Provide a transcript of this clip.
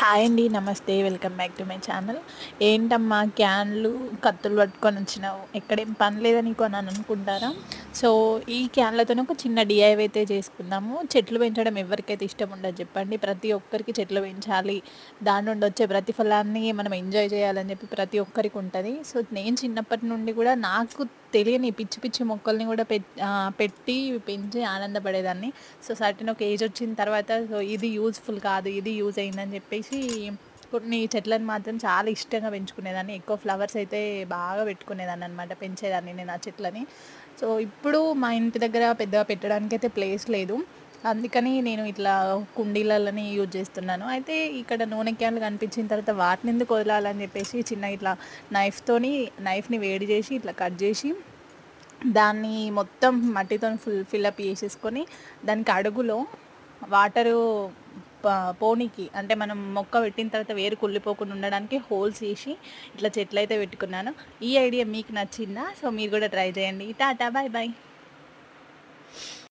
Hi అండి. నమస్తే. Welcome back to my channel. ఏంటమ్మా క్యాన్లు, కత్తులు పట్టుకొని వచ్చినావు, ఎక్కడేం పని లేదా నీకు అని అనుకుంటారా? సో, ఈ క్యాన్లతోనే ఒక చిన్న డీఐవై అయితే చేసుకుందాము. చెట్లు పెంచడం ఎవరికైతే ఇష్టం ఉండదు చెప్పండి. ప్రతి ఒక్కరికి చెట్లు పెంచాలి, దాని నుండి వచ్చే ప్రతిఫలాన్ని మనం ఎంజాయ్ చేయాలని చెప్పి ప్రతి ఒక్కరికి ఉంటుంది. సో, నేను చిన్నప్పటి నుండి కూడా నాకు తెలియని పిచ్చి పిచ్చి మొక్కల్ని కూడా పెట్టి పెంచి ఆనందపడేదాన్ని. సో, సర్టెన్ ఒక ఏజ్ వచ్చిన తర్వాత సో ఇది యూజ్‌ఫుల్ కాదు, ఇది యూజ్ అయిందని చెప్పేసి కొన్ని చెట్లను మాత్రం చాలా ఇష్టంగా పెంచుకునేదాన్ని. ఎక్కువ ఫ్లవర్స్ అయితే బాగా పెట్టుకునేదాన్ననమాట. పెంచేదాన్ని నేను ఆ చెట్లని. సో, ఇప్పుడు మా ఇంటి దగ్గర పెద్దగా పెట్టడానికైతే ప్లేస్ లేదు. అందుకని నేను ఇట్లా కుండీలలోనే యూజ్ చేస్తున్నాను. అయితే ఇక్కడ నూనె క్యాన్లు కనిపించిన తర్వాత వాటినెందుకు వదలాలని చెప్పేసి చిన్నగా ఇట్లా నైఫ్‌ని వేడి చేసి ఇట్లా కట్ చేసి దాన్ని మొత్తం మట్టితోని ఫిల్అప్ చేసేసుకొని దానికి అడుగులో వాటరు పోనీకి అంటే మనం మొక్క పెట్టిన తర్వాత వేరు కుళ్ళిపోకుండా ఉండడానికి హోల్స్ వేసి ఇట్లా చెట్లయితే పెట్టుకున్నాను. ఈ ఐడియా మీకు నచ్చిందా? సో, మీరు కూడా ట్రై చేయండి. Tata, bye bye.